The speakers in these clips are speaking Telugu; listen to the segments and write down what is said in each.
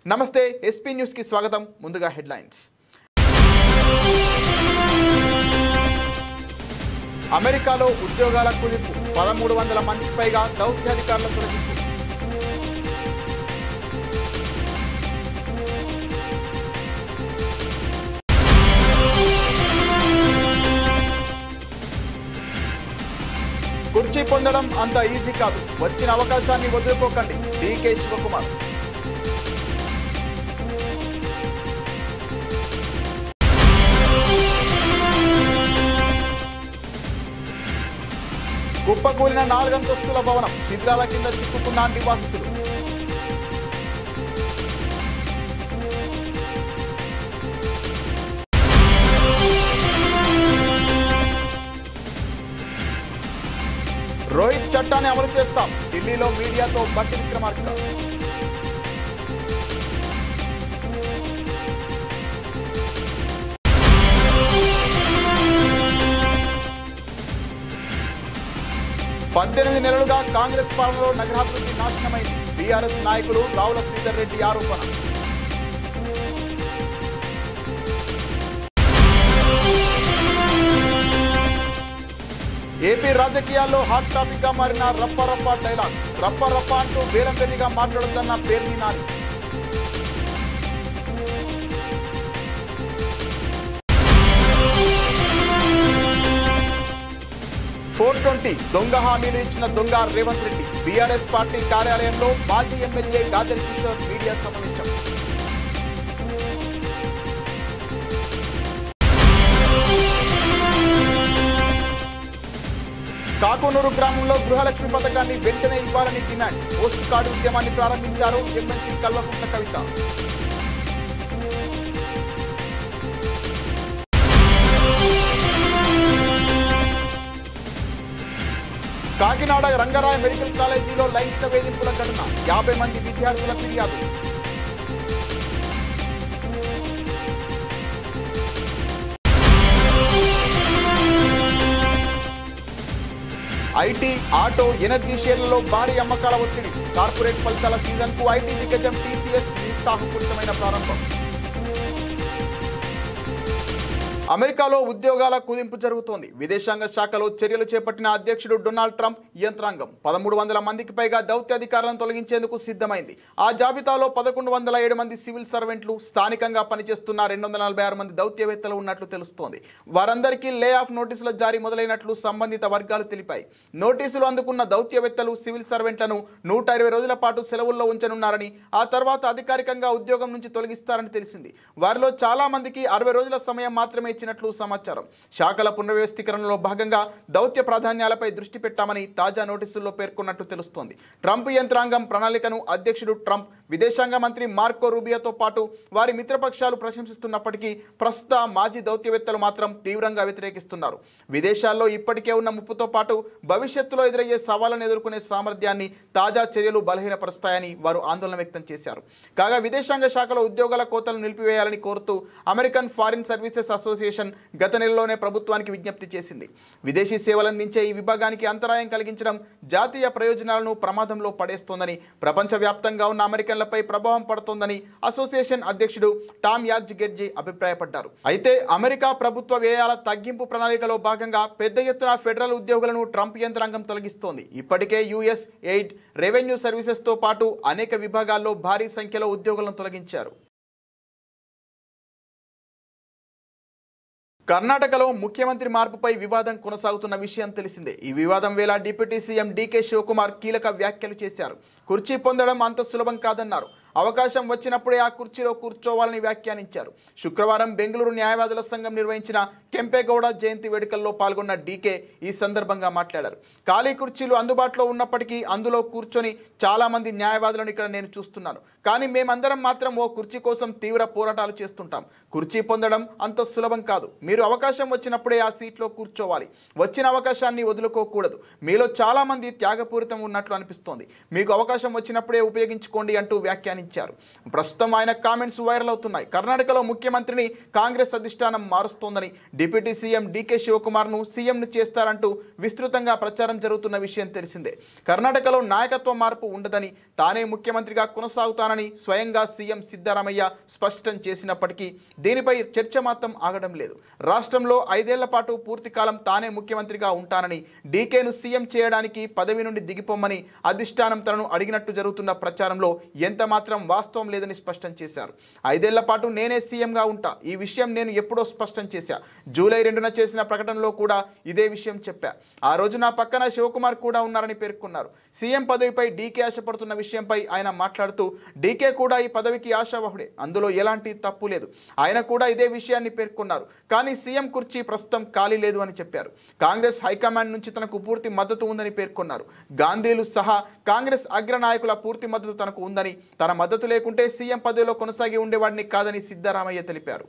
నమస్తే ఎస్పీ న్యూస్ కి స్వాగతం. ముందుగా హెడ్లైన్స్. అమెరికాలో ఉద్యోగాల కుదింపు, 1300 మందికి పైగా దౌత్యాధికారుల తొలగింపు. కుర్చీ పొందడం అంత ఈజీ కాదు, వచ్చిన అవకాశాన్ని వదులుకోకండి. డీకే శివకుమార్. కుప్పకూలిన 4 అంతస్తుల భవనం, శిథిలాల కింద చిక్కుకున్న నివాసితులు. రోహిత్ చట్టాన్ని అమలు చేస్తాం, ఢిల్లీలో మీడియాతో బట్టి విక్రమార్క. పద్దెనిమిది నెలలుగా కాంగ్రెస్ పాలనలో నగరాభివృద్ధి నాశనమైంది. బీఆర్ఎస్ నాయకులు రావుల శ్రీధర్ రెడ్డి ఆరోపణ. ఏపీ రాజకీయాల్లో హాట్ టాపిక్ గా మారిన రప్ప రప్ప డైలాగ్. రప్ప రప్ప అంటూ వేలంబెర్రిగా మాట్లాడుతున్న పేర్ని నాని. 420 దొంగ హామీలు ఇచ్చిన దొంగ రేవంత్ రెడ్డి. బీఆర్ఎస్ పార్టీ కార్యాలయంలో మాజీ ఎమ్మెల్యే గాదర్ కిషోర్ మీడియా సమావేశం. కాకునూరు గ్రామంలో గృహలక్ష్మి పథకాన్ని వెంటనే ఇవ్వాలని డిమాండ్. పోస్ట్ కార్డు ఉద్యమాన్ని ప్రారంభించారు ఎమ్మెల్సీ కల్వకుంట్ల కవిత. కాకినాడ రంగరాయ మెడికల్ కాలేజీలో లైంగిక వేధింపుల ఘటన, 50 మంది విద్యార్థుల ఫిర్యాదు. ఐటీ, ఆటో, ఎనర్జీ షేర్లలో భారీ అమ్మకాల ఒత్తిడి. కార్పొరేట్ ఫలితాల సీజన్ కు ఐటీ దిగ్గజం టీసీఎస్ నిరుత్సాహపూరితమైన ప్రారంభం. అమెరికాలో ఉద్యోగాల కుదింపు జరుగుతోంది. విదేశాంగ శాఖలో చర్యలు చేపట్టిన అధ్యక్షుడు డొనాల్డ్ ట్రంప్ యంత్రాంగం 1300 మందికి పైగా దౌత్యాధికారులను తొలగించేందుకు సిద్ధమైంది. ఆ జాబితాలో 1107 మంది సివిల్ సర్వెంట్లు, స్థానికంగా పనిచేస్తున్న 246 మంది దౌత్యవేత్తలు ఉన్నట్లు తెలుస్తోంది. వారందరికీ లే ఆఫ్ నోటీసుల జారీ మొదలైనట్లు సంబంధిత వర్గాలు తెలిపాయి. నోటీసులు అందుకున్న దౌత్యవేత్తలు, సివిల్ సర్వెంట్లను 120 రోజుల పాటు సెలవుల్లో ఉంచనున్నారని, ఆ తర్వాత అధికారికంగా ఉద్యోగం నుంచి తొలగిస్తారని తెలిసింది. వారిలో చాలా మందికి 60 రోజుల సమయం మాత్రమే ఇచ్చినట్లు సమాచారం. శాఖల పునర్వ్యవస్థీకరణలో భాగంగా దౌత్య ప్రాధాన్యాలపై దృష్టి పెట్టామని తాజా నోటీసుల్లో పేర్కొన్నట్లు తెలుస్తోంది. ట్రంప్ యంత్రాంగం ప్రణాళికను అధ్యక్షుడు ట్రంప్, విదేశాంగ మంత్రి మార్కో రూబియోతో పాటు వారి మిత్రపక్షాలు ప్రశంసిస్తున్నప్పటికీ ప్రస్తుత మాజీ దౌత్యవేత్తలు మాత్రం తీవ్రంగా వ్యతిరేకిస్తున్నారు. విదేశాల్లో ఇప్పటికే ఉన్న ముప్పుతో పాటు భవిష్యత్తులో ఎదురయ్యే సవాళ్లను ఎదుర్కొనే సామర్థ్యాన్ని తాజా చర్యలు బలహీనపరుస్తాయని వారు ఆందోళన వ్యక్తం చేశారు. కాగా విదేశాంగ శాఖలో ఉద్యోగాల కోతలను నిలిపివేయాలని కోరుతూ అమెరికన్ ఫారిన్ సర్వీసెస్ అసోసియేషన్ గత నెలలోనే ప్రభుత్వానికి విజ్ఞప్తి చేసింది. విదేశీ సేవలందించే ఈ విభాగానికి అంతరాయం కలిగించడం జాతీయ ప్రయోజనాలను ప్రమాదంలో పడేస్తోందని, ప్రపంచవ్యాప్తంగా ఉన్న అమెరికన్లపై ప్రభావం పడుతోందని అసోసియేషన్ అధ్యక్షుడు టామ్ యాజ్గెర్జీ అభిప్రాయపడ్డారు. అయితే అమెరికా ప్రభుత్వ వ్యయాల తగ్గింపు ప్రణాళికలో భాగంగా పెద్ద ఎత్తున ఫెడరల్ ఉద్యోగులను ట్రంప్ యంత్రాంగం తొలగిస్తోంది. ఇప్పటికే యుఎస్ ఎయిడ్, రెవెన్యూ సర్వీసెస్తో పాటు అనేక విభాగాల్లో భారీ సంఖ్యలో ఉద్యోగులను తొలగించారు. కర్ణాటకలో ముఖ్యమంత్రి మార్పుపై వివాదం కొనసాగుతున్న విషయం తెలిసిందే. ఈ వివాదం వేళ డిప్యూటీ సీఎం డీకే శివకుమార్ కీలక వ్యాఖ్యలు చేశారు. కుర్చీ పొందడం అంత సులభం కాదన్నారు. అవకాశం వచ్చినప్పుడే ఆ కుర్చీలో కూర్చోవాలని వ్యాఖ్యానించారు. శుక్రవారం బెంగళూరు న్యాయవాదుల సంఘం నిర్వహించిన కెంపేగౌడ జయంతి వేడుకల్లో పాల్గొన్న డీకే ఈ సందర్భంగా మాట్లాడారు. ఖాళీ కుర్చీలు అందుబాటులో ఉన్నప్పటికీ అందులో కూర్చొని చాలా మంది న్యాయవాదులను ఇక్కడ నేను చూస్తున్నాను. కానీ మేమందరం మాత్రం ఓ కుర్చీ కోసం తీవ్ర పోరాటాలు చేస్తుంటాం. కుర్చీ పొందడం అంత సులభం కాదు. మీరు అవకాశం వచ్చినప్పుడే ఆ సీట్లో కూర్చోవాలి. వచ్చిన అవకాశాన్ని వదులుకోకూడదు. మీలో చాలా మంది త్యాగపూరితం ఉన్నట్లు అనిపిస్తోంది. మీకు అవకాశం వచ్చినప్పుడే ఉపయోగించుకోండి అంటూ వ్యాఖ్యానించారు. వ్యాఖ్యానించారు. ప్రస్తుతం ఆయన కామెంట్స్ వైరల్ అవుతున్నాయి. కర్ణాటకలో ముఖ్యమంత్రిని కాంగ్రెస్ అధిష్టానం మారుస్తోందని, డిప్యూటీ సీఎం డీకే శివకుమార్ను సీఎంను చేస్తారంటూ విస్తృతంగా ప్రచారం జరుగుతున్న విషయం తెలిసిందే. కర్ణాటకలో నాయకత్వ మార్పు ఉండదని, తానే ముఖ్యమంత్రిగా కొనసాగుతానని స్వయంగా సీఎం సిద్ధరామయ్య స్పష్టం చేసినప్పటికీ దీనిపై చర్చ మాత్రం ఆగడం లేదు. రాష్ట్రంలో 5 ఏళ్ల పాటు పూర్తి కాలం తానే ముఖ్యమంత్రిగా ఉంటానని, డీకేను సీఎం చేయడానికి పదవి నుండి దిగిపోమ్మని అధిష్టానం తనను అడిగినట్టు జరుగుతున్న ప్రచారంలో ఎంత మాత్రం వాస్తవం లేదని స్పష్టం చేశారు. 5 ఏళ్ల పాటు నేనే సీఎంగా ఉంటా, ఈ విషయం నేను ఎప్పుడో స్పష్టం చేశా. జూలై 2న చేసిన ప్రకటనలో కూడా ఇదే విషయం చెప్పా. ఆ రోజు నా పక్కన శివకుమార్ కూడా ఉన్నారని పేర్కొన్నారు. సీఎం పదవిపై డీకే ఆశపడుతున్న విషయంపై ఆయన మాట్లాడుతూ, డీకే కూడా ఈ పదవికి ఆశావహుడే, అందులో ఎలాంటి తప్పు లేదు. ఆయన కూడా ఇదే విషయాన్ని పేర్కొన్నారు. కానీ సీఎం కుర్చీ ప్రస్తుతం ఖాళీ లేదు అని చెప్పారు. కాంగ్రెస్ హైకమాండ్ నుంచి తనకు పూర్తి మద్దతు ఉందని పేర్కొన్నారు. గాంధీలు సహా కాంగ్రెస్ అగ్రనాయకుల పూర్తి మద్దతు తనకు ఉందని, తన మద్దతు లేకుంటే సీఎం పదవిలో కొనసాగి ఉండేవాడిని కాదని సిద్ధరామయ్య తెలిపారు.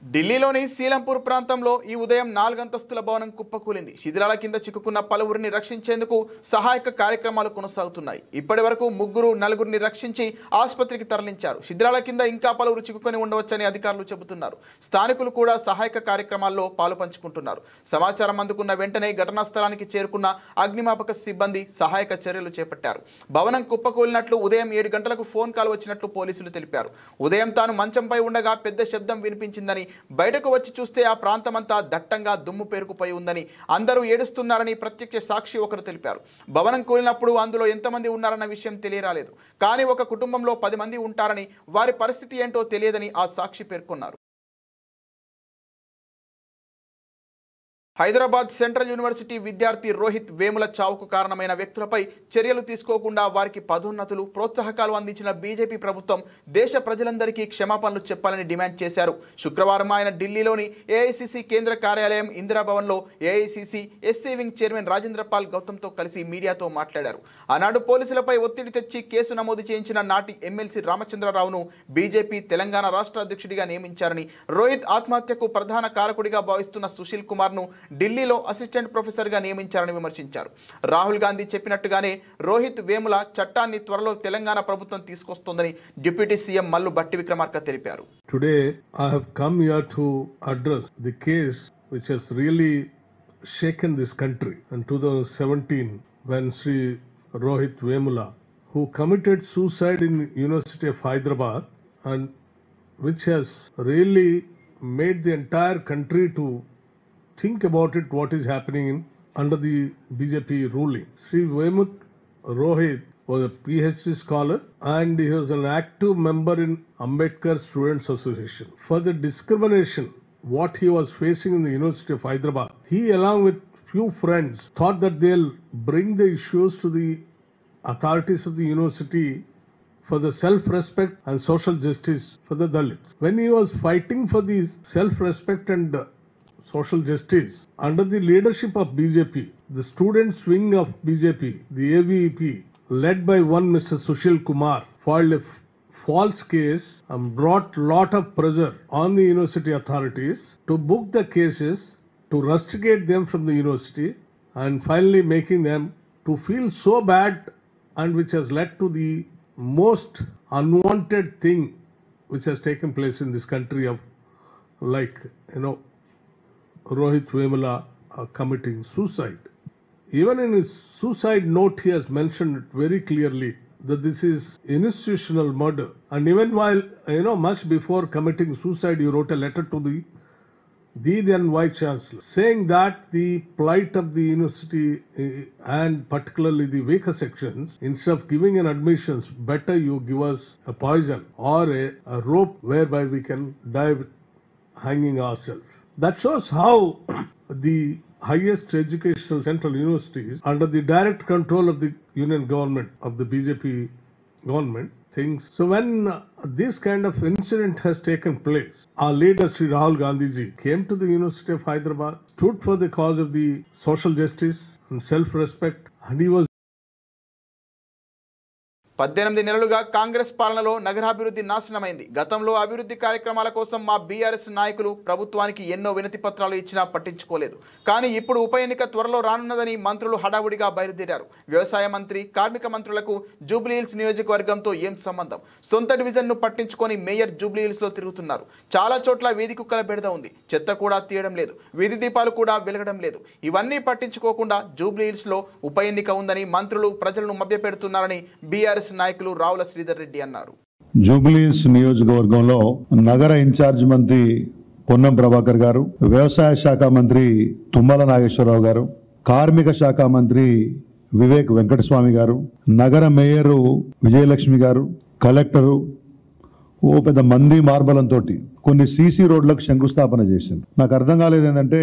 ఢిల్లీలోని సీలంపూర్ ప్రాంతంలో ఈ ఉదయం 4 అంతస్తుల భవనం కుప్పకూలింది. శిథిలాల కింద చిక్కుకున్న పలువురిని రక్షించేందుకు సహాయక కార్యక్రమాలు కొనసాగుతున్నాయి. ఇప్పటి వరకు 4-4 రక్షించి ఆసుపత్రికి తరలించారు. శిథిలాల కింద ఇంకా పలువురు చిక్కుకొని ఉండవచ్చని అధికారులు చెబుతున్నారు. స్థానికులు కూడా సహాయక కార్యక్రమాల్లో పాలు పంచుకుంటున్నారు. సమాచారం అందుకున్న వెంటనే ఘటనా స్థలానికి చేరుకున్న అగ్నిమాపక సిబ్బంది సహాయక చర్యలు చేపట్టారు. భవనం కుప్పకూలినట్లు ఉదయం 7 గంటలకు ఫోన్ కాల్ వచ్చినట్లు పోలీసులు తెలిపారు. ఉదయం తాను మంచంపై ఉండగా పెద్ద శబ్దం వినిపించిందని, బయటకు వచ్చి చూస్తే ఆ ప్రాంతమంతా దట్టంగా దుమ్ము పేరుకుపోయి ఉందని, అందరూ ఏడుస్తున్నారని ప్రత్యక్ష సాక్షి ఒకరు తెలిపారు. భవనం కూలినప్పుడు అందులో ఎంతమంది ఉన్నారన్న విషయం తెలియరాలేదు. కానీ ఒక కుటుంబంలో 10 మంది ఉంటారని, వారి పరిస్థితి ఏంటో తెలియదని ఆ సాక్షి పేర్కొన్నారు. హైదరాబాద్ సెంట్రల్ యూనివర్సిటీ విద్యార్థి రోహిత్ వేముల చావుకు కారణమైన వ్యక్తులపై చర్యలు తీసుకోకుండా వారికి పదోన్నతులు, ప్రోత్సాహకాలు అందించిన బీజేపీ ప్రభుత్వం దేశ ప్రజలందరికీ క్షమాపణలు చెప్పాలని డిమాండ్ చేశారు. శుక్రవారం ఆయన ఢిల్లీలోని ఏఐసీసీ కేంద్ర కార్యాలయం ఇందిరాభవన్లో AICC SC wing chairman Rajendra Pal గౌతమ్తో కలిసి మీడియాతో మాట్లాడారు. ఆనాడు పోలీసులపై ఒత్తిడి తెచ్చి కేసు నమోదు చేయించిన నాటి ఎమ్మెల్సీ రామచంద్రరావును బీజేపీ తెలంగాణ రాష్ట్ర అధ్యక్షుడిగా నియమించారని, రోహిత్ ఆత్మహత్యకు ప్రధాన కారకుడిగా భావిస్తున్న సుశీల్ కుమార్ను ఢిల్లీలో అసిస్టెంట్ ప్రొఫెసర్గా నియమించారని విమర్శించారు. రాహుల్ గాంధీ చెప్పినట్టుగానే రోహిత్ వేముల చట్టాన్ని త్వరలో తెలంగాణ ప్రభుత్వం తీసుకొస్తోందని డిప్యూటీ సీఎం మల్లు భట్టి విక్రమార్క తెలిపారు. Today I have come here to address the case which has really shaken this country in 2017 when Sri Rohit Vemula, who committed suicide in University of Hyderabad, and which has really made the entire country to think about it, what is happening under the BJP ruling. Sri Vemut Rohit was a PhD scholar and he was an active member in Ambedkar Students Association. For the discrimination what he was facing in the University of Hyderabad, he along with few friends thought that they'll bring the issues to the authorities of the university for the self-respect and social justice for the Dalits. When he was fighting for the self-respect and social justice under the leadership of BJP, the students wing of BJP, the AVP, led by one Mr. Sushil Kumar, filed a false case and brought lot of pressure on the university authorities to book the cases, to rusticate them from the university, and finally making them to feel so bad, and which has led to the most unwanted thing which has taken place in this country of, like, Rohit Vemula committing suicide. Even in his suicide note, he has mentioned it very clearly that this is institutional murder. And even while, much before committing suicide, he wrote a letter to the then Vice Chancellor, saying that the plight of the university and particularly the weaker sections, instead of giving an admissions, better you give us a poison or a rope whereby we can die hanging ourselves. That shows how the highest educational central universities under the direct control of the union government of the BJP government thinks. So when this kind of incident has taken place, our leader Sri Rahul Gandhi ji came to the University of Hyderabad, stood for the cause of the social justice and self-respect, and he was 18 నెలలుగా కాంగ్రెస్ పాలనలో నగరాభివృద్ధి నాశనమైంది. గతంలో అభివృద్ధి కార్యక్రమాల కోసం మా బీఆర్ఎస్ నాయకులు ప్రభుత్వానికి ఎన్నో వినతి పత్రాలు ఇచ్చినా పట్టించుకోలేదు. కానీ ఇప్పుడు ఉప ఎన్నిక త్వరలో రానున్నదని మంత్రులు హడావుడిగా బయలుదేరారు. వ్యవసాయ మంత్రి, కార్మిక మంత్రులకు జూబ్లీహిల్స్ నియోజకవర్గంతో ఏం సంబంధం? సొంత డివిజన్ను పట్టించుకొని మేయర్ జూబ్లీహిల్స్లో తిరుగుతున్నారు. చాలా చోట్ల వీధి కుక్కల బెడద ఉంది. చెత్త కూడా తీయడం లేదు, వీధి దీపాలు కూడా వెలగడం లేదు. ఇవన్నీ పట్టించుకోకుండా జూబ్లీహిల్స్లో ఉప ఎన్నిక ఉందని మంత్రులు ప్రజలను మభ్యపెడుతున్నారని బీఆర్ఎస్ నాయకులు రావుల శ్రీధర్ రెడ్డి అన్నారు. జూబ్లీహిల్స్ నియోజకవర్గంలో నగర ఇన్ఛార్జ్ మంత్రి పొన్నం ప్రభాకర్ గారు, వ్యవసాయ శాఖ మంత్రి తుమ్మల నాగేశ్వరరావు గారు, కార్మిక శాఖ మంత్రి వివేక్ వెంకటస్వామి గారు, నగర మేయరు విజయలక్ష్మి గారు, కలెక్టరు ఓ పెద్ద మంది మార్బలంతో కొన్ని సీసీ రోడ్లకు శంకుస్థాపన చేసింది. నాకు అర్థం కాలేదు ఏంటంటే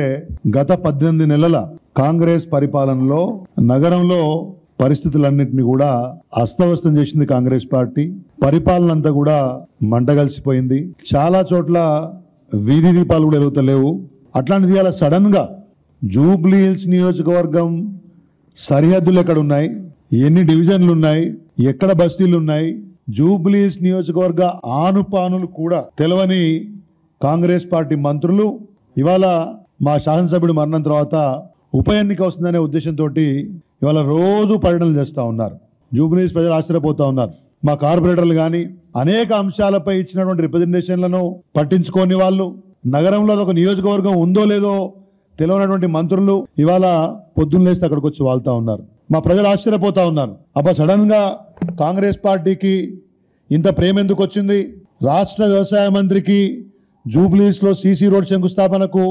గత 18 నెలల కాంగ్రెస్ పరిపాలనలో నగరంలో పరిస్థితులన్నింటినీ కూడా అస్తవ్యస్తం చేసింది కాంగ్రెస్ పార్టీ. పరిపాలన అంతా కూడా మంటగలిసిపోయింది. చాలా చోట్ల వీధి దీపాలు కూడా వెలుగుతలేవు. అట్లాంటిది ఇవాళ సడన్ గా జూబ్లీహిల్స్ నియోజకవర్గం సరిహద్దులు ఎక్కడ ఉన్నాయి, ఎన్ని డివిజన్లు ఉన్నాయి, ఎక్కడ బస్తీలు ఉన్నాయి, జూబ్లీహిల్స్ నియోజకవర్గ ఆనుపానులు కూడా తెలవని కాంగ్రెస్ పార్టీ మంత్రులు ఇవాళ మా శాసనసభ్యుడు మరణం తర్వాత ఉప ఎన్నిక వస్తుందనే ఉద్దేశంతో ఇవాళ రోజు పర్యటనలు చేస్తూ ఉన్నారు. జూబ్లీహిల్స్ ప్రజలు ఆశ్చర్యపోతా ఉన్నారు. మా కార్పొరేటర్లు కానీ అనేక అంశాలపై ఇచ్చినటువంటి రిప్రజెంటేషన్లను పట్టించుకోని వాళ్ళు, నగరంలో ఒక నియోజకవర్గం ఉందో లేదో తెలియనటువంటి మంత్రులు ఇవాళ పొద్దున్న లేస్తే అక్కడికి వచ్చి వాళ్తా ఉన్నారు. మా ప్రజలు ఆశ్చర్యపోతా ఉన్నారు. అబ్బా సడన్ గా కాంగ్రెస్ పార్టీకి ఇంత ప్రేమ ఎందుకు వచ్చింది? రాష్ట్ర వ్యవసాయ మంత్రికి జూబ్లీహిల్స్ లో సీసీ రోడ్ శంకుస్థాపనకు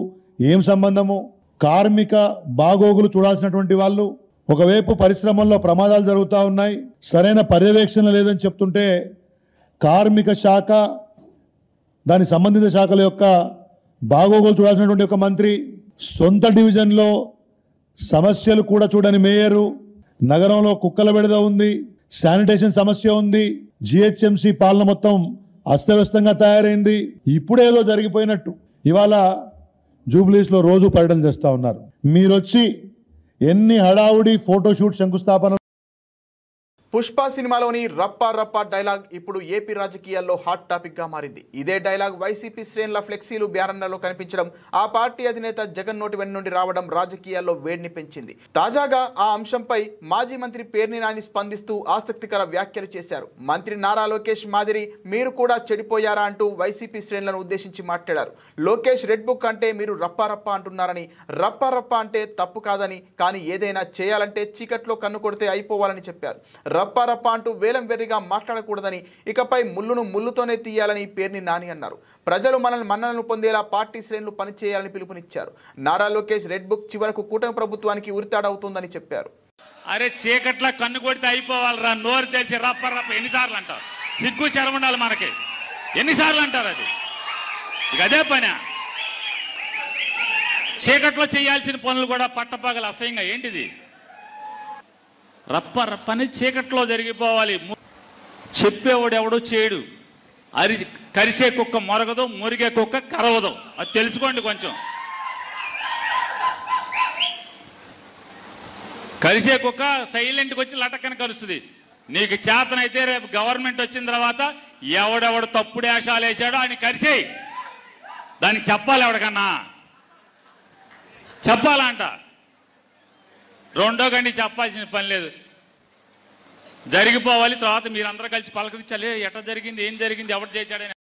ఏం సంబంధము? కార్మిక బాగోగులు చూడాల్సినటువంటి వాళ్ళు ఒకవైపు పరిశ్రమల్లో ప్రమాదాలు జరుగుతూ ఉన్నాయి, సరైన పర్యవేక్షణ లేదని చెప్తుంటే కార్మిక శాఖ దాని సంబంధిత శాఖల యొక్క బాగోగులు చూడాల్సినటువంటి ఒక మంత్రి, సొంత డివిజన్లో సమస్యలు కూడా చూడని మేయరు, నగరంలో కుక్కల బెడద ఉంది, శానిటేషన్ సమస్య ఉంది, జిహెచ్ఎంసీ పాలన మొత్తం అస్తవ్యస్తంగా తయారైంది. ఇప్పుడేదో జరిగిపోయినట్టు ఇవాళ జూబ్లీహిల్స్లో రోజు పర్యటన చేస్తూ ఉన్నారు. మీరొచ్చి ఎన్ని హడావుడి ఫోటోషూట్ శంకుస్థాపన. పుష్ప సినిమాలోని రప్పా రప్పా డైలాగ్ ఇప్పుడు ఏపీ రాజకీయాల్లో హాట్ టాపిక్ గా మారింది. ఇదే డైలాగ్ వైసీపీ శ్రేణుల ఫ్లెక్సీలు బ్యానర్లలో కనిపించడం, ఆ పార్టీ అధినేత జగన్ నోటి వెంట నుండి రావడం రాజకీయాల్లో వేడిని పెంచింది. తాజాగా ఆ అంశంపై మాజీ మంత్రి పేర్ని నాని స్పందిస్తూ ఆసక్తికర వ్యాఖ్యలు చేశారు. మంత్రి నారా లోకేష్ మాదిరి మీరు కూడా చెడిపోయారా అంటూ వైసీపీ శ్రేణులను ఉద్దేశించి మాట్లాడారు. లోకేష్ రెడ్ బుక్ అంటే మీరు రప్పా రప్పా అంటున్నారని, రప్పా రప్పా అంటే తప్పు కాదని, కానీ ఏదైనా చేయాలంటే చీకట్లో కన్ను కొడితే అయిపోవాలని చెప్పారు. రప్పా రప్పా అంటూ వేలం వెర్రిగా మాట్లాడకూడదని, ఇకపై ముళ్ళును ముళ్ళుతోనే తీయాలని పేర్ని నాని అన్నారు. ప్రజలు మనల్ని మన్ననలు పొందేలా పార్టీ శ్రేణులు పనిచేయాలని పిలుపునిచ్చారు. నారా లోకేష్ రెడ్ బుక్ చివరకు కూటమి ప్రభుత్వానికి ఉరితాడవుతుందని చెప్పారు. అరే చీకట్లా కన్ను కొడితే అయిపోవాలరా, నోరు తెరిచి రప్ప రప్ప ఎన్నిసార్లు అంటారు? సిగ్గు శరం ఉండాలి మనకి. ఎన్నిసార్లు అంటారు? అది ఇక అదే పని. చీకట్లో చేయాల్సిన పనులు కూడా పట్టపగలు అసహ్యంగా ఏంటిది? రప్ప రప్పని చీకట్లో జరిగిపోవాలి. చెప్పేవాడు ఎవడో చేయడు. కరిసే కుక్క మొరగదు, మురిగే కుక్క కరవదు. అది తెలుసుకోండి. కొంచెం కరిసే కుక్క సైలెంట్కి వచ్చి లటక్కని కలుస్తుంది. నీకు చేతనైతే రేపు గవర్నమెంట్ వచ్చిన తర్వాత ఎవడెవడు తప్పుడు వేషాలు వేసాడో ఆయన కరిసేయి. దానికి చెప్పాలి, ఎవడికన్నా చెప్పాలంట. రెండో గండి చెప్పాల్సిన పని లేదు, జరిగిపోవాలి. తర్వాత మీరందరూ కలిసి పలకరించాలి, ఎట్లా జరిగింది, ఏం జరిగింది, ఎవరు చేశాడని.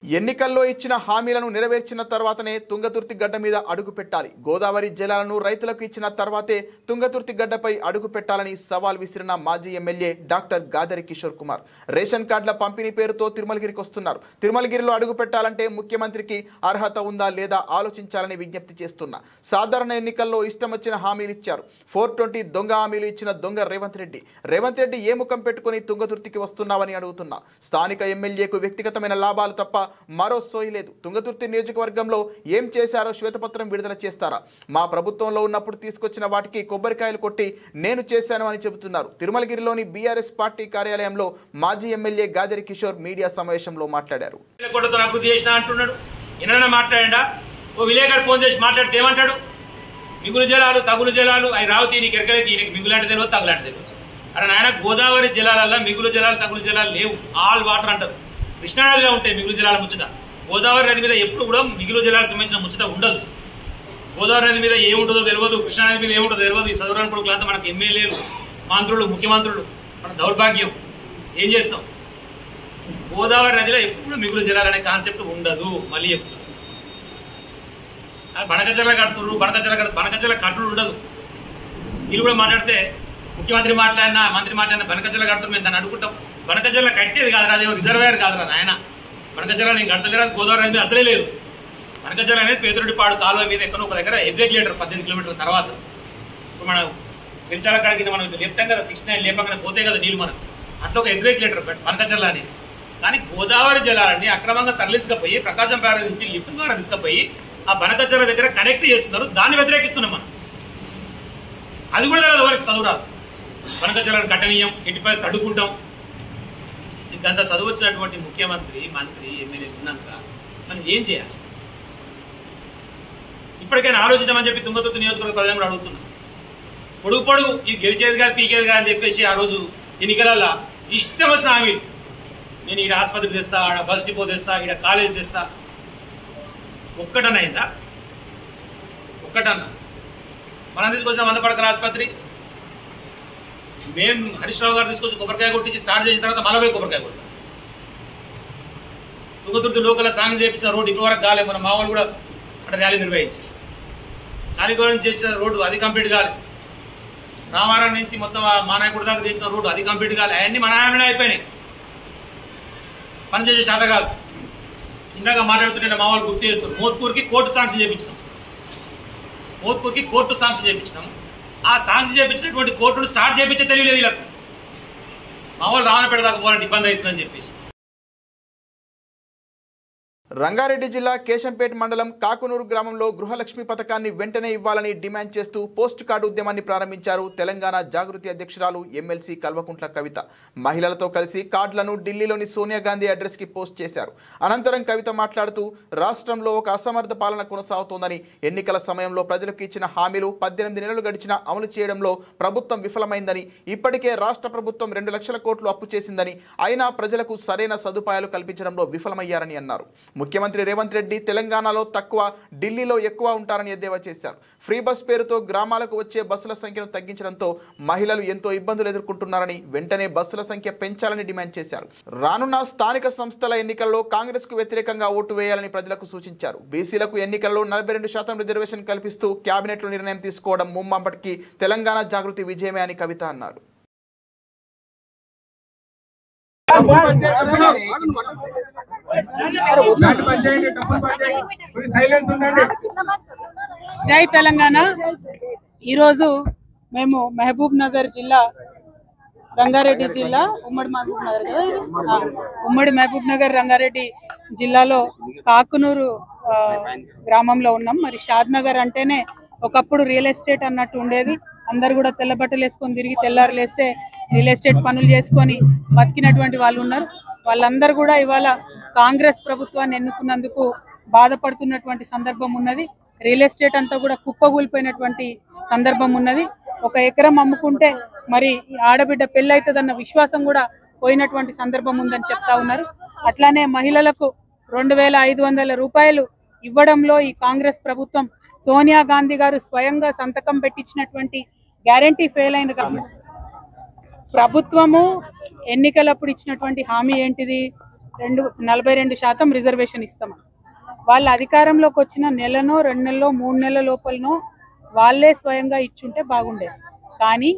ఎన్నికల్లో ఇచ్చిన హామీలను నెరవేర్చిన తర్వాతనే తుంగతుర్తి గడ్డ మీద అడుగు పెట్టాలి. గోదావరి జలాలను రైతులకు ఇచ్చిన తర్వాతే తుంగతుర్తి గడ్డపై అడుగు పెట్టాలని సవాల్ విసిరిన మాజీ MLA doctor Gadari Kishore Kumar ration కార్డుల పంపిణీ పేరుతో తిరుమలగిరికి వస్తున్నారు. తిరుమలగిరిలో అడుగు పెట్టాలంటే ముఖ్యమంత్రికి అర్హత ఉందా లేదా ఆలోచించాలని విజ్ఞప్తి చేస్తున్నా. సాధారణ ఎన్నికల్లో ఇష్టం వచ్చిన హామీలు ఇచ్చారు. 420 దొంగ హామీలు ఇచ్చిన దొంగ రేవంత్ రెడ్డి ఏ ముఖం పెట్టుకుని తుంగతుర్తికి వస్తున్నావని అడుగుతున్నా. స్థానిక ఎమ్మెల్యేకు వ్యక్తిగతమైన లాభాలు తప్ప మరో సోయి లేదు. తుంగతుర్తి నియోజకవర్గంలో ఏం చేశారో శ్వేతపత్రం విడుదల చేస్తారా? మా ప్రభుత్వంలో ఉన్నప్పుడు తీసుకొచ్చిన వాటికి కొబ్బరికాయలు కొట్టి నేను చేశాను అని చెబుతున్నారు. తిరుమలగిరిలోని బీఆర్ఎస్ పార్టీ కార్యాలయంలో మాజీ ఎమ్మెల్యే గాదరి కిషోర్ మీడియా సమావేశంలో మాట్లాడారు. మాట్లాడా ఓ విలేకరు ఫోన్ చేసి మాట్లాడితే ఏమంటాడు? మిగులు జలాలు తగులు జలాలు అవి రావుతీ నీకు ఎరకలేదు, ఈయనకి మిగులాంటి తెలియదు తగులాంటి తెలియదు. అరే నాయన గోదావరి జలాలల్లో మిగులు జలాలు తగులు జలాలు లేవు, ఆల్ వాటర్ అంటారు. కృష్ణానదిలో ఉంటాయి మిగులు జలాల ముచ్చట. గోదావరి నది మీద ఎప్పుడు కూడా మిగులు జలాలకు సంబంధించిన ముచ్చట ఉండదు. గోదావరి నది మీద ఏముంటుందో తెలియదు, కృష్ణానది మీద ఏముంటుందో తెలియదు. ఈ చదువురాని కొడుకులంతా మనకు ఎమ్మెల్యేలు, మంత్రులు, ముఖ్యమంత్రులు, మన దౌర్భాగ్యం. ఏం చేస్తాం? గోదావరి నదిలో ఎప్పుడు మిగులు జలాలు అనే కాన్సెప్ట్ ఉండదు. మళ్ళీ చెప్తాం, బనకచర్ల కడుతున్నారు, బనకచర్ల కట్టుడు ఉండదు. వీళ్ళు కూడా మాట్లాడితే ముఖ్యమంత్రి మాట్లాడినా మంత్రి మాట్లాడినా బనకచర్ల కడుతున్నారు, మేము దాన్ని అడుగుంటాం. బనకచర్ల కట్టేది కాదురా, అదేమో రిజర్వేయర్ కాదురా నాయన. బనకచర్ల నేను కట్టలేరా, గోదావరి నది అసలే లేదు. బనకచర్ల అనేది పేదరెడ్డిపాడు కాలువ మీద ఎక్కడో ఒక దగ్గర ఎగ్జాక్ట్ 18 కిలోమీటర్ల తర్వాత. ఇప్పుడు మనం పిలిచాల కాడికి మనం లేపుతాం కదా, 69 లేపంగానే పోతే కదా నీళ్ళు మనకు. అట్లా ఒక ఎగ్జాక్ట్ బనకచర్ల అనేది. కానీ గోదావరి జలాలన్నీ అక్రమంగా తరలించకపోయి ప్రకాశం బ్యారేజ్ నుంచి లిఫ్ట్ ద్వారా తీసుకుపోయి ఆ బనకచర్ల దగ్గర కనెక్ట్ చేస్తున్నారు. దాన్ని వ్యతిరేకిస్తున్నాం మనం. అది కూడా తెలియదు ఎవరికి, చదువు రాదు. బనకచర్లను కట్టనీయం, ఇంటిపై తడుకుంటాం. ఇంకంత చదువు వచ్చినటువంటి ముఖ్యమంత్రి, మంత్రి, ఎమ్మెల్యే ఉన్నాక మనం ఏం చేయాలి? ఇప్పటికైనా ఆలోచించమని చెప్పి తుంగతుర్తి నియోజకవర్గ ప్రజలను కూడా అడుగుతున్నాం. పొడుగు ఇది గెలిచేది కాదు పీకేది కాదు అని చెప్పేసి ఆ రోజు ఎన్నికలలో ఇష్టం వచ్చిన హామీలు, నేను ఈడ ఆసుపత్రి తెస్తా, ఆడ బస్ డిపో తెస్తా, ఈడ కాలేజ్ తెస్తా. ఒక్కటన్నా అయిందా? ఒక్కటన్నా? మనం తీసుకొచ్చిన 100 పడకల ఆసుపత్రి మేము హరీష్ రావు గారు తీసుకొచ్చి కొబ్బరికాయ కొట్టించి స్టార్ట్ చేసిన తర్వాత మళ్ళీ కొబ్బరికాయ కొట్టాం. తుంగతుర్తి లోకల్ సాంగ్ చేయించిన రోడ్డు ఇప్పటి వరకు కాలేదు. మన మామూలు కూడా అంటే ర్యాలీ నిర్వహించారు. చాలిగూడ నుంచి చేసిన రోడ్డు అది కంప్లీట్ కాలేదు. రామారావు నుంచి మొత్తం మానాయకుడి దాకా చేసిన రోడ్డు అది కంప్లీట్ కాలేదు. అవన్నీ మన హామీలో అయిపోయినాయి. పనిచేసే శాత కాదు. ఇందాక మాట్లాడుతుంటే మా వాళ్ళు గుర్తు చేస్తారు, మోత్కూరుకి కోర్టు సాంక్షన్ చేయించినాం. ఆ సాంక్షన్ చేయించినటువంటి కోర్టును స్టార్ట్ చేయించే తెలియలేదు వీళ్ళకు. మా వాళ్ళు రావణపేట దాకా పోవాలంటే ఇబ్బంది అవుతుందని చెప్పేసి. రంగారెడ్డి జిల్లా కేశంపేట మండలం కాకునూరు గ్రామంలో గృహలక్ష్మి పథకాన్ని వెంటనే ఇవ్వాలని డిమాండ్ చేస్తూ పోస్ట్ కార్డు ఉద్యమాన్ని ప్రారంభించారు తెలంగాణ జాగృతి అధ్యక్షురాలు ఎమ్మెల్సీ కల్వకుంట్ల కవిత. మహిళలతో కలిసి కార్డులను ఢిల్లీలోని సోనియా గాంధీ అడ్రస్కి పోస్ట్ చేశారు. అనంతరం కవిత మాట్లాడుతూ రాష్ట్రంలో ఒక అసమర్థ పాలన కొనసాగుతోందని, ఎన్నికల సమయంలో ప్రజలకు ఇచ్చిన హామీలు 18 నెలలు గడిచినా అమలు చేయడంలో ప్రభుత్వం విఫలమైందని, ఇప్పటికే రాష్ట్ర ప్రభుత్వం 2 లక్షల కోట్లు అప్పు చేసిందని, అయినా ప్రజలకు సరైన సదుపాయాలు కల్పించడంలో విఫలమయ్యారని అన్నారు. ముఖ్యమంత్రి రేవంత్ రెడ్డి తెలంగాణలో తక్కువ, ఢిల్లీలో ఎక్కువ ఉంటారని ఎద్దేవా చేశారు. ఫ్రీ బస్ పేరుతో గ్రామాలకు వచ్చే బస్సుల సంఖ్యను తగ్గించడంతో మహిళలు ఎంతో ఇబ్బందులు ఎదుర్కొంటున్నారని, వెంటనే బస్సుల సంఖ్య పెంచాలని డిమాండ్ చేశారు. రానున్న స్థానిక సంస్థల ఎన్నికల్లో కాంగ్రెస్ కు వ్యతిరేకంగా ఓటు వేయాలని ప్రజలకు సూచించారు. బీసీలకు ఎన్నికల్లో 42% రిజర్వేషన్ కల్పిస్తూ కేబినెట్లో నిర్ణయం తీసుకోవడం ముమ్మాటికి తెలంగాణ జాగృతి విజయమే అని కవిత అన్నారు. జై తెలంగాణ. ఈరోజు మేము మహబూబ్ నగర్ జిల్లా, రంగారెడ్డి జిల్లా, ఉమ్మడి మహబూబ్ నగర్ కదా, ఉమ్మడి మహబూబ్ నగర్ రంగారెడ్డి జిల్లాలో కాకునూరు గ్రామంలో ఉన్నాం. మరి షాద్ నగర్ అంటేనే ఒకప్పుడు రియల్ ఎస్టేట్ అన్నట్టు ఉండేది. అందరు కూడా తెల్ల బట్టలు వేసుకొని తిరిగి తెల్లారు లేస్తే రియల్ ఎస్టేట్ పనులు చేసుకొని బతికినటువంటి వాళ్ళు ఉన్నారు. వాళ్ళందరూ కూడా ఇవాళ కాంగ్రెస్ ప్రభుత్వాన్ని ఎన్నుకున్నందుకు బాధపడుతున్నటువంటి సందర్భం ఉన్నది. రియల్ ఎస్టేట్ అంతా కూడా కుప్పగూలిపోయినటువంటి సందర్భం ఉన్నది. 1 ఎకరం అమ్ముకుంటే మరి ఆడబిడ్డ పెళ్ళైతుందన్న విశ్వాసం కూడా పోయినటువంటి సందర్భం ఉందని చెప్తా ఉన్నారు. అట్లానే మహిళలకు 2500 రూపాయలు ఇవ్వడంలో ఈ కాంగ్రెస్ ప్రభుత్వం, సోనియా గాంధీ గారు స్వయంగా సంతకం పెట్టించినటువంటి గ్యారంటీ ఫెయిల్ అయిన ప్రభుత్వము ఎన్నికలప్పుడు ఇచ్చినటువంటి హామీ ఏంటిది? 42% రిజర్వేషన్ ఇస్తామని. వాళ్ళ అధికారంలోకి వచ్చిన నెలనో 2 నెలల్లో 3 నెలల లోపలనో వాళ్ళే స్వయంగా ఇచ్చుంటే బాగుండేది. కానీ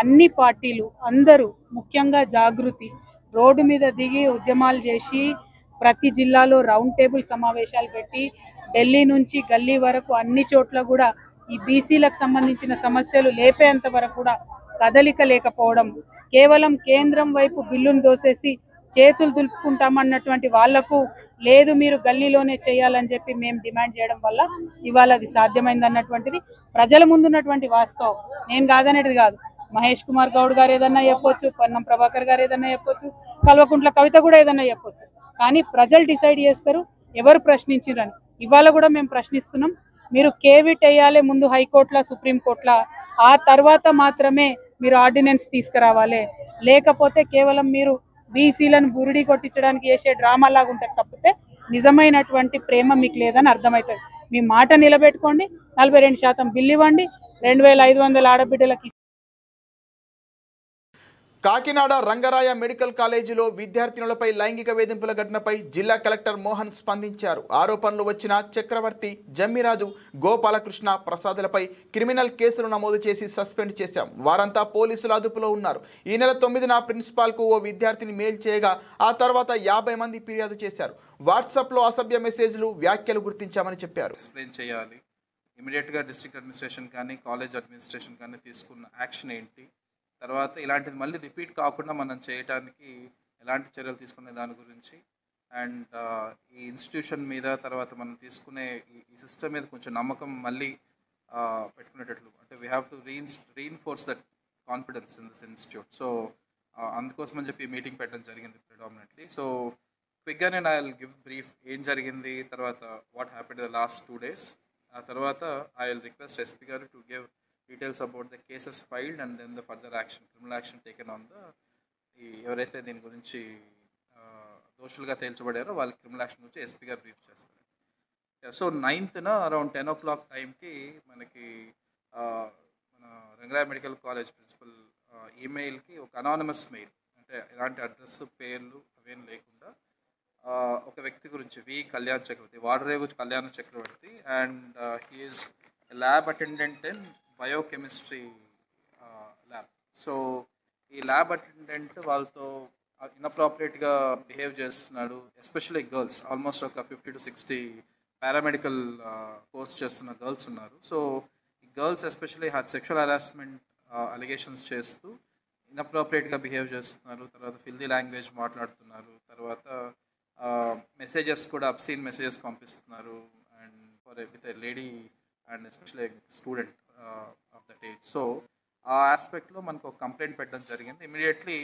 అన్ని పార్టీలు అందరూ, ముఖ్యంగా జాగృతి, రోడ్డు మీద దిగి ఉద్యమాలు చేసి ప్రతి జిల్లాలో రౌండ్ టేబుల్ సమావేశాలు పెట్టి ఢిల్లీ నుంచి గల్లీ వరకు అన్ని చోట్ల కూడా ఈ బీసీలకు సంబంధించిన సమస్యలు లేపేంత వరకు కూడా కదలిక లేకపోవడం, కేవలం కేంద్రం వైపు బిల్లును దోసేసి చేతులు దులుపుకుంటామన్నటువంటి వాళ్లకు లేదు మీరు గల్లీలోనే చేయాలని చెప్పి మేము డిమాండ్ చేయడం వల్ల ఇవాళ అది సాధ్యమైంది అన్నటువంటిది ప్రజల ముందున్నటువంటి వాస్తవం. నేను కాదనేది కాదు. మహేష్ కుమార్ గౌడ్ గారు ఏదన్నా చెప్పొచ్చు, పొన్నం ప్రభాకర్ గారు ఏదన్నా చెప్పొచ్చు, కల్వకుంట్ల కవిత కూడా ఏదన్నా చెప్పొచ్చు. కానీ ప్రజలు డిసైడ్ చేస్తారు ఎవరు ప్రశ్నించారని. ఇవాళ కూడా మేము ప్రశ్నిస్తున్నాం. మీరు కేవిట్ వేయాలి ముందు హైకోర్టులో సుప్రీంకోర్టులో, ఆ తర్వాత మాత్రమే మీరు ఆర్డినెన్స్ తీసుకురావాలి. లేకపోతే కేవలం మీరు బీసీలను బురిడి కొట్టించడానికి చేసే డ్రామా లాగా ఉంటుంది తప్పితే నిజమైనటువంటి ప్రేమ మీకు లేదని అర్థమవుతుంది. మీ మాట నిలబెట్టుకోండి, 42% బిల్లు ఇవ్వండి, 2500 ఆడబిడ్డలకి. కాకినాడ రంగరాయ మెడికల్ కాలేజీలో విద్యార్థినులపై లైంగిక వేధింపుల ఘటనపై జిల్లా కలెక్టర్ మోహన్ స్పందించారు. ఆరోపణలు వచ్చిన చక్రవర్తి, జమ్మిరాజు, గోపాలకృష్ణ ప్రసాదులపై క్రిమినల్ కేసులు నమోదు చేసి సస్పెండ్ చేశాం. వారంతా పోలీసుల అదుపులో ఉన్నారు. ఈ నెల 9న ప్రిన్సిపాల్కు ఓ విద్యార్థిని మెయిల్ చేయగా ఆ తర్వాత 50 మంది ఫిర్యాదు చేశారు. వాట్సాప్లో అసభ్య మెసేజ్లు, వ్యాఖ్యలు గుర్తించామని చెప్పారు. ఎక్స్ప్లెయిన్ చేయాలి. ఇమీడియట్గా డిస్ట్రిక్ట్ అడ్మినిస్ట్రేషన్ కానీ కాలేజ్ అడ్మినిస్ట్రేషన్ కానీ తీసుకున్న యాక్షన్ ఏంటి, తర్వాత ఇలాంటిది మళ్ళీ రిపీట్ కాకుండా మనం చేయడానికి ఎలాంటి చర్యలు తీసుకునే దాని గురించి, అండ్ ఈ ఇన్స్టిట్యూషన్ మీద తర్వాత మనం తీసుకునే ఈ సిస్టమ్ మీద కొంచెం నమ్మకం మళ్ళీ పెట్టుకునేటట్లు, అంటే we have to reinforce that confidence in this institute. So అందుకోసం అని చెప్పి మీటింగ్ పెట్టడం జరిగింది ప్రిడామినెంట్లీ. సో క్విక్గా నేను ఐ విల్ గివ్ బ్రీఫ్ ఏం జరిగింది, తర్వాత what happened the last 2 days. ఆ తర్వాత ఐ విల్ రిక్వెస్ట్ ఎస్పీ గారు to give details about the cases filed and then the further action, criminal action taken on the ఎవరైతే దీని గురించి దోషులుగా తేల్చబడారో వాళ్ళ క్రిమినల్ యాక్షన్ గురించి ఎస్పీ గారు బ్రీఫ్ చేస్తారు. సో 9th అరౌండ్ 10 o'clock టైంకి మనకి మన రంగరాయ మెడికల్ కాలేజ్ ప్రిన్సిపల్ ఈమెయిల్కి ఒక అనానిమస్ మెయిల్, అంటే ఎలాంటి అడ్రస్, పేర్లు అవేం లేకుండా ఒక వ్యక్తి గురించి Kalyan Chakravarthy, Vadarevu Kalyan Chakravarthy, and he is lab attendant in biochemistry lab. So ఈ ల్యాబ్ అటెండెంట్ వాళ్ళతో ఇన్అప్రాపరియేట్గా బిహేవ్ చేస్తున్నాడు, ఎస్పెషల్లీ గర్ల్స్. ఆల్మోస్ట్ ఒక 50 to 60 పారామెడికల్ కోర్స్ చేస్తున్న గర్ల్స్ ఉన్నారు. సో ఈ girls especially sexual harassment allegations చేస్తూ ఇన్అప్రాపరియేట్గా బిహేవ్ చేస్తున్నారు. తర్వాత ఫిల్దీ లాంగ్వేజ్ మాట్లాడుతున్నారు. తర్వాత మెసేజెస్ కూడా అబ్సీన్ మెసేజెస్ పంపిస్తున్నారు, and for with a lady and especially student of that age. So ఆ ఆస్పెక్ట్లో మనకు ఒక కంప్లైంట్ పెట్టడం జరిగింది. ఇమీడియట్లీ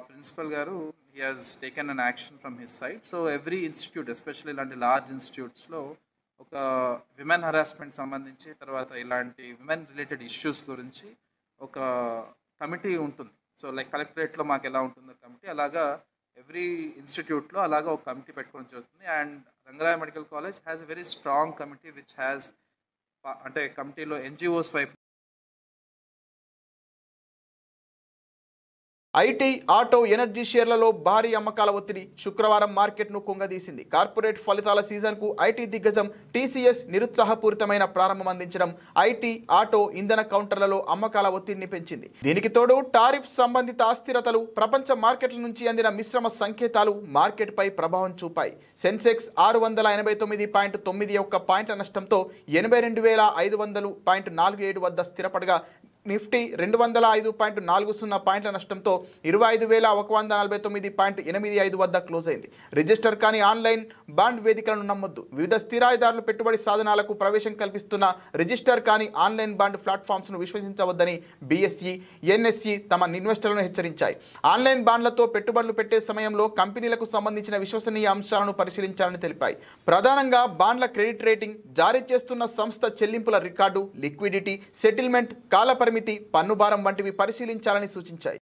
ప్రిన్సిపల్ గారు he has taken an action from his side. So every institute, especially ఇలాంటి లార్జ్ ఇన్స్టిట్యూట్స్లో ఒక విమెన్ హరాస్మెంట్ సంబంధించి, తర్వాత ఇలాంటి విమెన్ రిలేటెడ్ ఇష్యూస్ గురించి ఒక కమిటీ ఉంటుంది. సో లైక్ కలెక్టరేట్లో మాకు ఎలా ఉంటుందో కమిటీ, అలాగా ఎవ్రీ ఇన్స్టిట్యూట్లో అలాగా ఒక కమిటీ పెట్టుకోవడం జరుగుతుంది. And Rangaraya medical college has a very strong committee which has, అంటే కమిటీలో ఎన్జిఓస్ వైపు ఐటీ, ఆటో, ఎనర్జీ షేర్లలో భారీ అమ్మకాల ఒత్తిడి శుక్రవారం మార్కెట్ను కుంగదీసింది. కార్పొరేట్ ఫలితాల సీజన్కు ఐటీ దిగ్గజం టీసీఎస్ నిరుత్సాహపూరితమైన ప్రారంభం అందించడం ఐటీ, ఆటో, ఇంధన కౌంటర్లలో అమ్మకాల ఒత్తిడిని పెంచింది. దీనికి తోడు టారిఫ్ సంబంధిత అస్థిరతలు, ప్రపంచ మార్కెట్ల నుంచి అందిన మిశ్రమ సంకేతాలు మార్కెట్పై ప్రభావం చూపాయి. సెన్సెక్స్ 689.91 పాయింట్ల నష్టంతో 82,500.47 వద్ద స్థిరపడగా, నిఫ్టీ 205.40 పాయింట్ల నష్టంతో 25,149.85 వద్ద క్లోజ్ అయింది. రిజిస్టర్ కాని ఆన్లైన్ బాండ్ వేదికలను నమ్మొద్దు. వివిధ స్థిరాయిదారులు పెట్టుబడి సాధనాలకు ప్రవేశం కల్పిస్తున్న రిజిస్టర్ కాని ఆన్లైన్ బాండ్ ప్లాట్ఫామ్స్ను విశ్వసించవద్దని బీఎస్ఈ, ఎన్ఎస్ఈ తమ ఇన్వెస్టర్లను హెచ్చరించాయి. ఆన్లైన్ బాండ్లతో పెట్టుబడులు పెట్టే సమయంలో కంపెనీలకు సంబంధించిన విశ్వసనీయ అంశాలను పరిశీలించాలని తెలిపాయి. ప్రధానంగా బాండ్ల క్రెడిట్ రేటింగ్, జారీ చేస్తున్న సంస్థ చెల్లింపుల రికార్డు, లిక్విడిటీ, సెటిల్మెంట్, కాలపరిమితి, పన్నుభారం వంటివి పరిశీలించాలని సూచించాయి.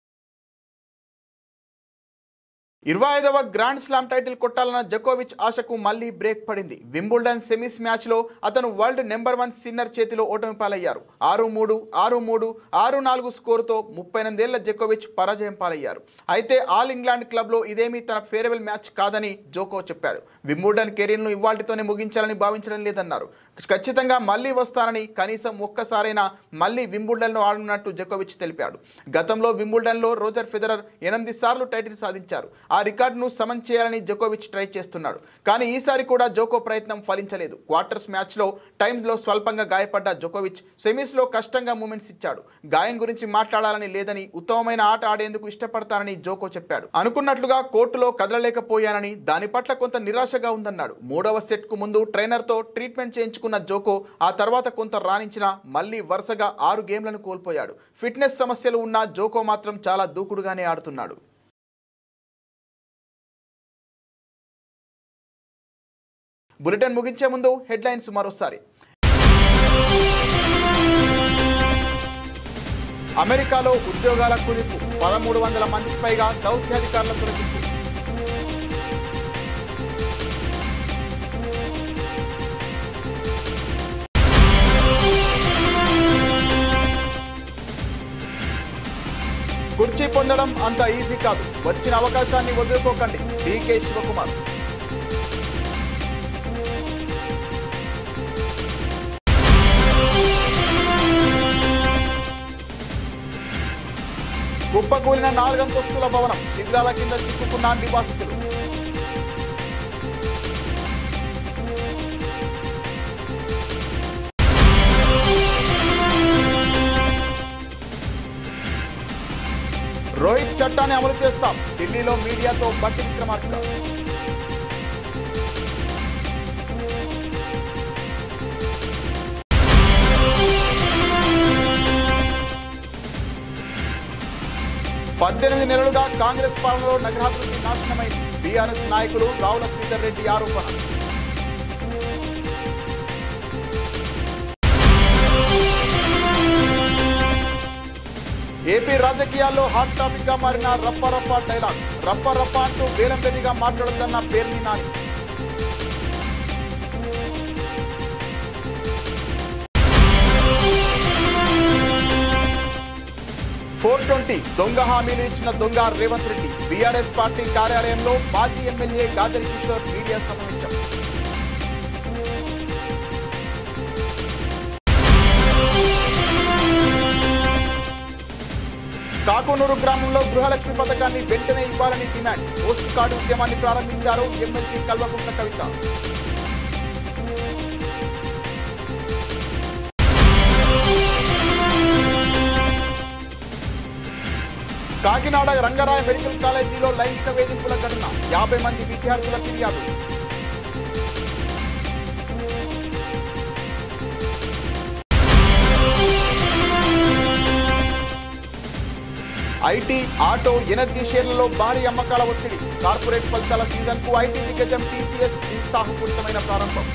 25వ గ్రాండ్ స్లామ్ టైటిల్ కొట్టాలన్న జకోవిచ్ ఆశకు మళ్లీ బ్రేక్ పడింది. వింబుల్డన్ సెమీస్ మ్యాచ్లో అతను వరల్డ్ నెంబర్ 1 సిన్నర్ చేతిలో ఓటమి పాలయ్యారు. 6-3, 6-3, 6-4 స్కోరుతో 38 ఏళ్ల జకోవిచ్ పరాజయం పాలయ్యారు. అయితే ఆల్ ఇంగ్లాండ్ క్లబ్లో ఇదేమీ తన ఫేర్వెల్ మ్యాచ్ కాదని జోకో చెప్పాడు. వింబుల్డన్ కెరీర్ను ఇవాళ్టితోనే ముగించాలని భావించడం లేదన్నారు. ఖచ్చితంగా మళ్లీ వస్తానని, కనీసం ఒక్కసారైనా మళ్లీ వింబుల్డన్లో ఆడనున్నట్టు జకోవిచ్ తెలిపాడు. గతంలో వింబుల్డన్లో రోజర్ ఫెదరర్ 8 సార్లు టైటిల్ సాధించారు. ఆ రికార్డును సమన్ చేయాలని జకోవిచ్ ట్రై చేస్తున్నాడు. కానీ ఈసారి కూడా జోకో ప్రయత్నం ఫలించలేదు. క్వార్టర్స్ మ్యాచ్లో టైంలో స్వల్పంగా గాయపడ్డ జకోవిచ్ సెమీస్లో కష్టంగా మూమెంట్స్ ఇచ్చాడు. గాయం గురించి మాట్లాడాలని లేదని, ఉత్తమమైన ఆట ఆడేందుకు ఇష్టపడతానని జోకో చెప్పాడు. అనుకున్నట్లుగా కోర్టులో కదలలేకపోయానని, దాని పట్ల కొంత నిరాశగా ఉందన్నాడు. 3వ సెట్కు ముందు ట్రైనర్తో ట్రీట్మెంట్ చేయించుకున్న జోకో ఆ తర్వాత కొంత రాణించినా మళ్లీ వరుసగా 6 గేమ్లను కోల్పోయాడు. ఫిట్నెస్ సమస్యలు ఉన్న జోకో మాత్రం చాలా దూకుడుగానే ఆడుతున్నాడు. బులెటిన్ ముగించే ముందు హెడ్లైన్స్ మరోసారి. అమెరికాలో ఉద్యోగాల కుదింపు 1300 మందికి పైగా దౌత్యాధికారుల తొలగింపు. కుర్చీ పొందడం అంత ఈజీ కాదు, వచ్చిన అవకాశాన్ని వదులుకోకండి. డీకే శివకుమార్. కుప్పకూలిన 4 అంతస్తుల భవనం, శిథిలాల కింద చిక్కుకున్న నివాసితులు. రోహిత్ చట్టాన్ని అమలు చేస్తాం, ఢిల్లీలో మీడియాతో బట్టి విక్రమార్క. పద్దెనిమిది నెలలుగా కాంగ్రెస్ పాలనలో నగరాభివృద్ధి నాశనమైంది. బీఆర్ఎస్ నాయకులు రావుల శ్రీధర్ రెడ్డి ఆరోపణ. ఏపీ రాజకీయాల్లో హాట్ టాపిక్ గా మారిన రప్ప రప్ప డైలాగ్. రప్ప రప్ప అంటూ వేలంబెరిగా మాట్లాడుతున్న పేర్ని నాని. 420 దొంగ హామీలు ఇచ్చిన దొంగ రేవంత్ రెడ్డి. బీఆర్ఎస్ పార్టీ కార్యాలయంలో మాజీ ఎమ్మెల్యే గాజరి కిషోర్ మీడియా సమావేశం. కాకునూరు గ్రామంలో గృహలక్ష్మి పథకాన్ని వెంటనే ఇవ్వాలని డిమాండ్. పోస్ట్ కార్డు ఉద్యమాన్ని ప్రారంభించారు ఎమ్మెల్సీ కల్వకుంట్ల కవిత. కాకినాడ రంగరాయ మెడికల్ కాలేజీలో లైంగిక వేధింపుల ఘటన. 50 మంది విద్యార్థుల ఫిర్యాదు. ఐటీ, ఆటో, ఎనర్జీ షేర్లలో భారీ అమ్మకాల ఒత్తిడి. కార్పొరేట్ ఫలితాల సీజన్ కు ఐటీ దిగ్గజం టీసీఎస్ ఉత్సాహపూరితమైన ప్రారంభం.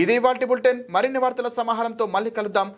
ఇది వాటి బులెటిన్. మరిన్ని వార్తల సమాహారంతో మళ్ళీ కలుద్దాం.